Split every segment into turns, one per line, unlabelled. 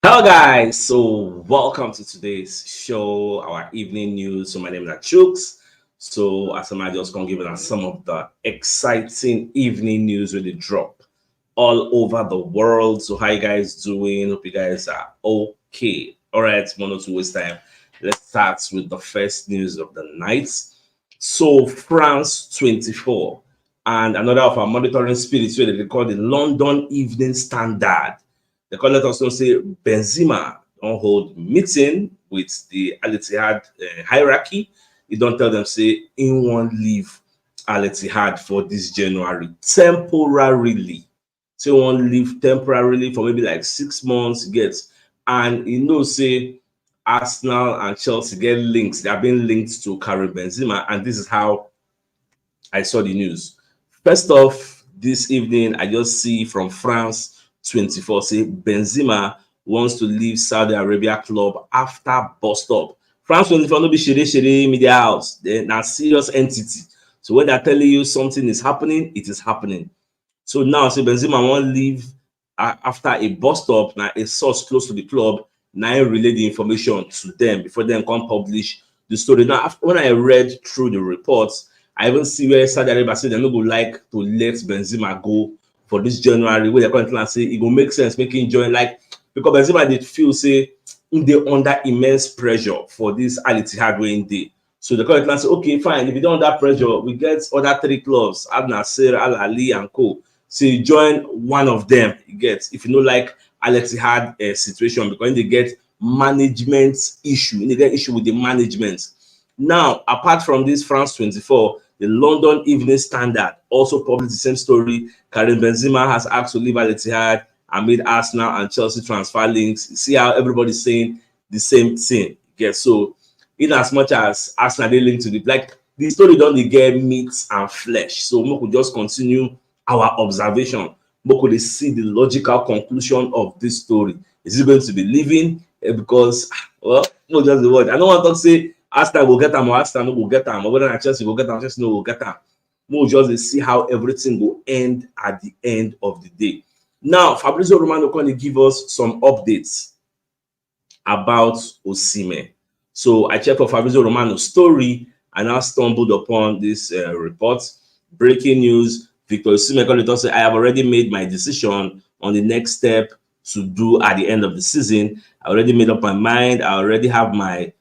Hello guys, so welcome to today's show, our evening news. So my name is CHUKS. So as I just gonna give us some of the exciting evening news with the drop all over the world. So how you guys doing? Hope you guys are okay. All right, one or two waste time. Let's start with the first news of the night. So France 24 and another of our monitoring spirits where they call the London Evening Standard. The call let us know say Benzema don't hold meeting with the Al Ittihad hierarchy. He don't tell them say in one leave Al Ittihad for this January temporarily. So one leave temporarily for maybe like 6 months. Gets and say Arsenal and Chelsea get links. They are being linked to Karim Benzema, and this is how I saw the news. First off, this evening, I just see from France 24 say Benzema wants to leave Saudi Arabia club after bust up. France 24 no be shiri media house. They're not serious entity. So when they're telling you something is happening, it is happening. So now, say Benzema won't leave after a bust up. Now, a source close to the club now relay the information to them before they can publish the story. Now, when I read through the reports, I even see where Saudi Arabia say they no go like to let Benzema go for this January. Where they're currently say it will make sense making join like because Benzema did feel say they under immense pressure for this Al Ittihad way day. So the current say, okay, fine. If you don't under pressure, we get other three clubs, Al Nassr, Al Ali, and co. So you join one of them. You get if you know like Al Ittihad situation because they get management issue, they get issue with the management. Now, apart from this, France 24, the London Evening Standard also published the same story. Karim Benzema has asked to leave Al Ittihad amid Arsenal and Chelsea transfer links. See how everybody's saying the same thing. Okay, so in as much as Arsenal they link to the like the story don't get meat and flesh. So we could just continue our observation. We could see the logical conclusion of this story. Is he going to be leaving? Because well, no, just the word. I don't want to say Arsenal will get them or Arsenal will get them, or whether Chelsea will get them, Chelsea will get them. We'll just see how everything will end at the end of the day. Now, Fabrizio Romano can give us some updates about Osimhen. So I checked for Fabrizio Romano's story and I stumbled upon this report. Breaking news: Victor Osimhen say, I have already made my decision on the next step to do at the end of the season. I already made up my mind. I already have my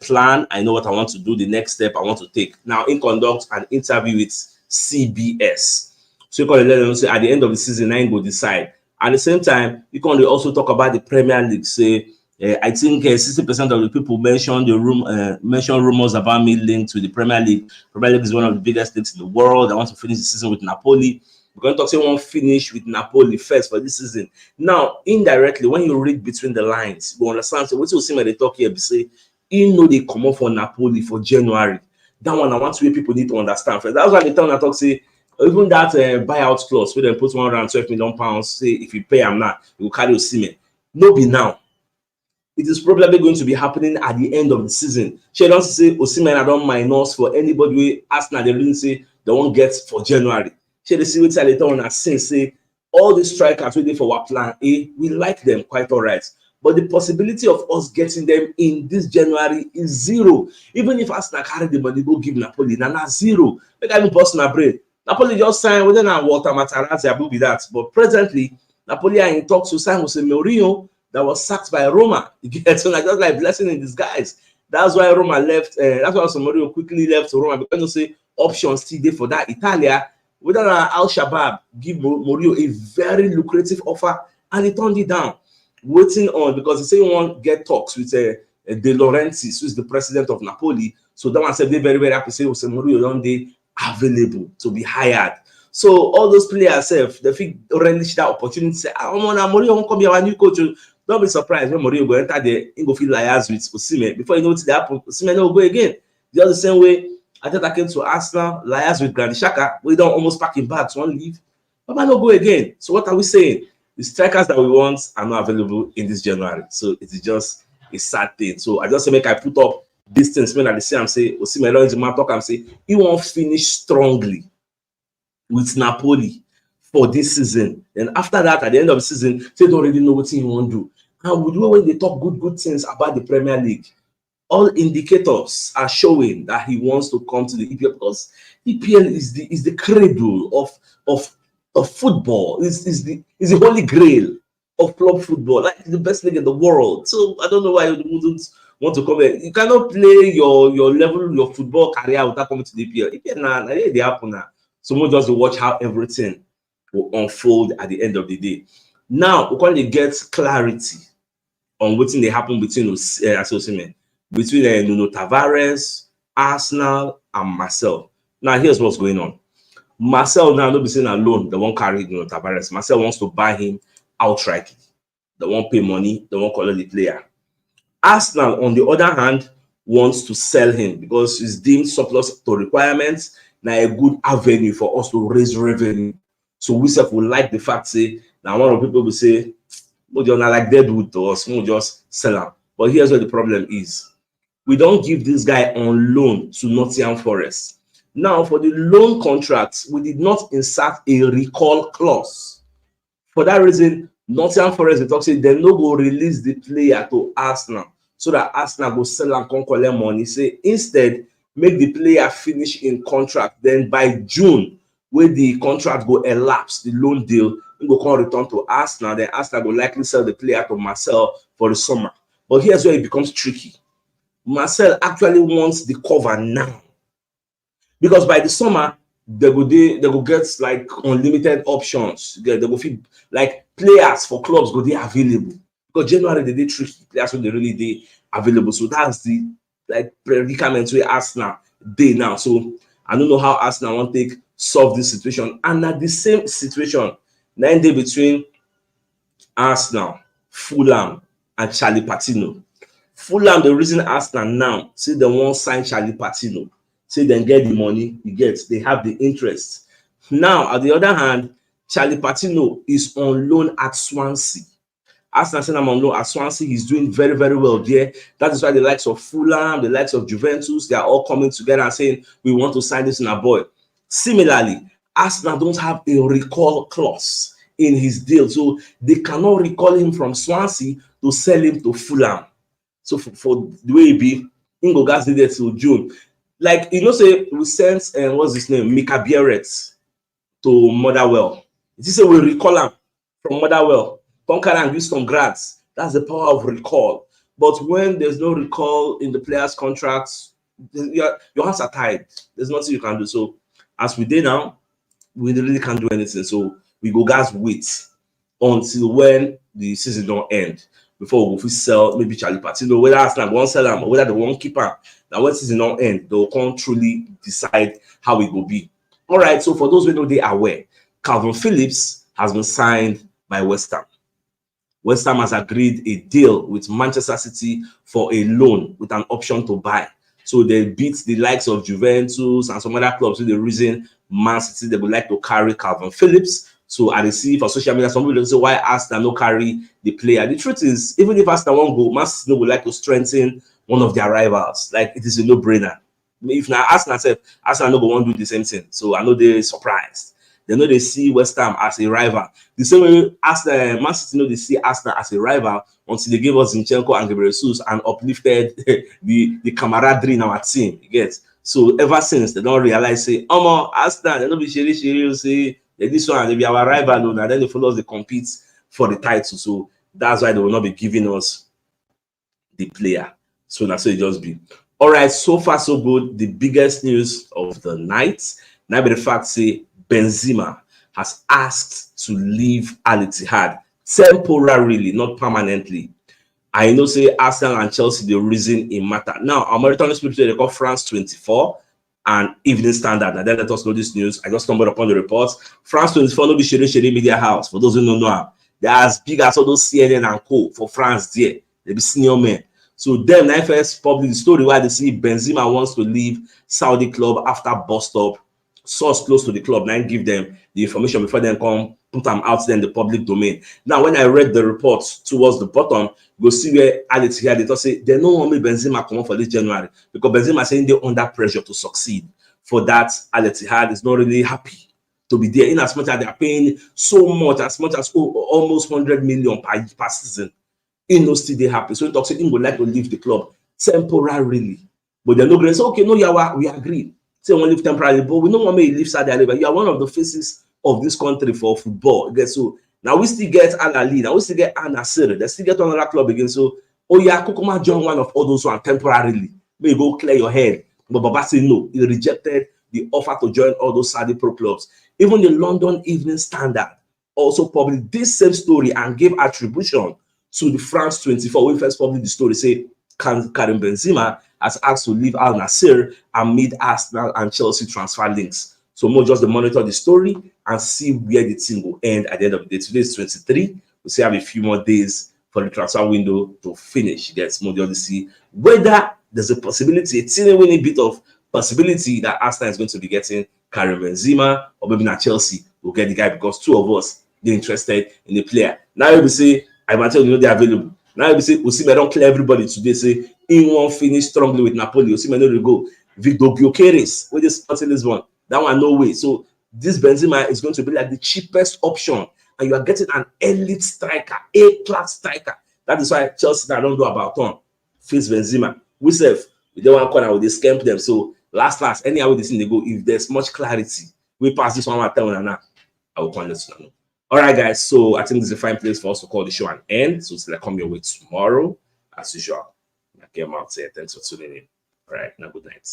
plan. I know what I want to do, the next step I want to take. Now, in conduct an interview with CBS. So you can let them say at the end of the season, I go decide. At the same time, you can also talk about the Premier League. Say, I think 60% of the people mention rumors about me linked to the Premier League. Premier League is one of the biggest leagues in the world. I want to finish the season with Napoli. We're going to talk say one finish with Napoli first for this season. Now, indirectly, when you read between the lines, you understand. So what you see when they talk here, say, they come up for Napoli for January. That one, I want to people need to understand first. That's why they tell me talk say even that buyout clause where they put £112 million. Say if you pay them now, you will carry Osimhen. No be now. It is probably going to be happening at the end of the season. She don't say Osimhen I don't minus for anybody we Arsenal they didn't say they won't get for January. She they see what later on as say all the strikers waiting for our plan A, we like them quite all right. But the possibility of us getting them in this January is zero. Even if Arsenal carry the money, go give Napoli, na zero. Make I even post my brain. Napoli just signed whether na Walter Materazzi will be that. But presently, Napoli are in talks to sign Jose Mourinho that was sacked by Roma. You get so like just like blessing in disguise. That's why Roma left. That's why Jose Mourinho quickly left to Roma because you say options still there for that Italia. Whether Al Shabab give Mourinho a very lucrative offer and he turned it down. Waiting on because he say he won't get talks with De Laurentiis, who is the president of Napoli. So that one said they very, very happy to say Jose Mourinho one day available to be hired. So all those players they think relish that opportunity. Say, Mourinho won't come here our new coach. Don't be surprised when Mourinho go enter there and go feel liars with Osimhen. Before you know what happen, Osimhen will go again. The same way Ateta came to Arsenal, liars with Granit Xhaka. We don't almost pack him bags, one leave. But man no go again. So what are we saying? The strikers that we want are not available in this January. So it is just a sad thing. So I just say make I put up these things when I say I'm say Osimhen talk and say he won't finish strongly with Napoli for this season. Then after that, at the end of the season, they don't really know what he won't do. And we do when they talk good things about the Premier League, all indicators are showing that he wants to come to the EPL because EPL is the cradle of of football. Is the holy grail of club football, like the best league in the world. So I don't know why you wouldn't want to come here. You cannot play your level, your football career without coming to the EPL. EPL now, they happen now. Someone just watch how everything will unfold at the end of the day. Now we can get clarity on wetin dey happen between Osimhen, between Nuno Tavares, Arsenal, and Marcel. Now here's what's going on. Marcel now no be saying alone, they won't carry Nuno Tavares. Marcel wants to buy him outright. They won't pay money, they won't collect the player. Arsenal, on the other hand, wants to sell him because he's deemed surplus to requirements. Now a good avenue for us to raise revenue. So we self will like the fact say now one of people will say, but you're not like deadwood to us, we'll just sell him. But here's where the problem is. We don't give this guy on loan to Nottingham Forest. Now, for the loan contracts, we did not insert a recall clause. For that reason, Nottingham Forest, they talk say they no go release the player to Arsenal so that Arsenal go sell and come collect money. Say instead, make the player finish in contract. Then by June, when the contract go elapse, the loan deal, we go come return to Arsenal. Then Arsenal will likely sell the player to Marcel for the summer. But here's where it becomes tricky. Marcel actually wants the cover now. Because by the summer, they go get like unlimited options. They go feel like players for clubs go they available. Because January they tricky players when they really they available. So that's the like predicament where Arsenal they now. So I don't know how Arsenal want to solve this situation. And at the same situation, 9 days between Arsenal, Fulham, and Charlie Patino. Fulham, the reason Arsenal now say they won't sign Charlie Patino. Say then get the money, they have the interest. Now, at the other hand, Charlie Patino is on loan at Swansea. Arsenal said I'm on loan at Swansea. He's doing very, very well there. That is why the likes of Fulham, the likes of Juventus, they are all coming together and saying, we want to sign this in a boy. Similarly, Arsenal don't have a recall clause in his deal. So they cannot recall him from Swansea to sell him to Fulham. So for the way it be, Ingo Gas did it till June. Like, say we sent what's his name, Mika Bierret to Motherwell. It is say we recall him from Motherwell, conquer and give some grants. That's the power of recall. But when there's no recall in the players' contracts, your hands are tied. There's nothing you can do. So as we did now, we really can't do anything. So we go guys wait until when the season don't end before we sell maybe Charlie Patino, whether Arsenal won't sell him or whether they won't keep him. Now, when season don't end, they will truly decide how it will be. All right, so for those who know they are aware, Kalvin Phillips has been signed by West Ham. West Ham has agreed a deal with Manchester City for a loan with an option to buy. So they beat the likes of Juventus and some other clubs with the reason Man City, they would like to carry Kalvin Phillips. So I see for social media, some people say why Arsenal no carry the player. The truth is, even if Arsenal won't go, Man City would like to strengthen one of their rivals. Like it is a no-brainer. If now Arsenal no go want to do the same thing. So I know they're surprised. They know they see West Ham as a rival. The same way Man City know they see Arsenal as a rival until they gave us Zinchenko and Gabriel Jesus and uplifted the camaraderie in our team. You get? So ever since they don't realize say, Arsenal, they don't be shiri say this one, they be our rival, and then they follow us, they compete for the title. So that's why they will not be giving us the player. So that's so it just be. All right, so far so good. The biggest news of the night. Now be the fact say Benzema has asked to leave Al Ittihad temporarily, not permanently. I know say Arsenal and Chelsea the reason it matter. Now, American people they call France 24 and Evening Standard. And then let us know this news. I just stumbled upon the reports. France 24 no be Shere Media House. For those who don't know, they're as big as all those CNN and Co. for France there. They be senior men. So them now first published the story where they see Benzema wants to leave Saudi club after bust up. Source close to the club now give them the information before they come put them out there in the public domain. Now, when I read the reports towards the bottom, go see where Alex here they say they don't want me Benzema come on for this January because Benzema saying they're under pressure to succeed. For that, Alex Ittihad is not really happy to be there in as much as they are paying so much, as much as almost 100 million per season. he no still dey happy. So he talk say he would like to leave the club temporarily. But they're not going to say, okay, no, yeah, we agree. Say we leave temporarily, but we don't want me to leave Saudi Arabia. You are one of the faces of this country for football. Okay, so now we still get Al Ali, now we still get Al Nassr, they still get another club again. So, oh yeah, Kukuma join one of all those one temporarily. May you go clear your head. But Baba said no, he rejected the offer to join all those Saudi pro clubs. Even the London Evening Standard also published this same story and gave attribution to the France 24. We first published the story, say Karim Benzema has asked to leave Al Nassr amid Arsenal and Chelsea transfer links. So more just to monitor the story and see where the team will end at the end of the day. Today is 23. We still have a few more days for the transfer window to finish. Yes, more just to see whether there's a possibility, a teeny bit of possibility that Arsenal is going to be getting Karim Benzema, or maybe not Chelsea will get the guy, because two of us they're interested in the player. Now you will say, I might tell you they're available. Now you say Osimhen don't clear everybody today. Say in one finish strongly with Napoli. Osimhen no go. Victor Gyökeres with this starting this one. That one no way. So this Benzema is going to be like the cheapest option, and you are getting an elite striker, A-class striker. That is why Chelsea I don't know about face Benzema. We don't want corner with they scamp them. So last anyhow this thing they go. If there's much clarity, we pass this one more time and now I will let you know. All right, guys. So I think this is a fine place for us to call the show an end. So till I come your way tomorrow, as usual. I came out here. Thanks for tuning in. All right. Now, good night.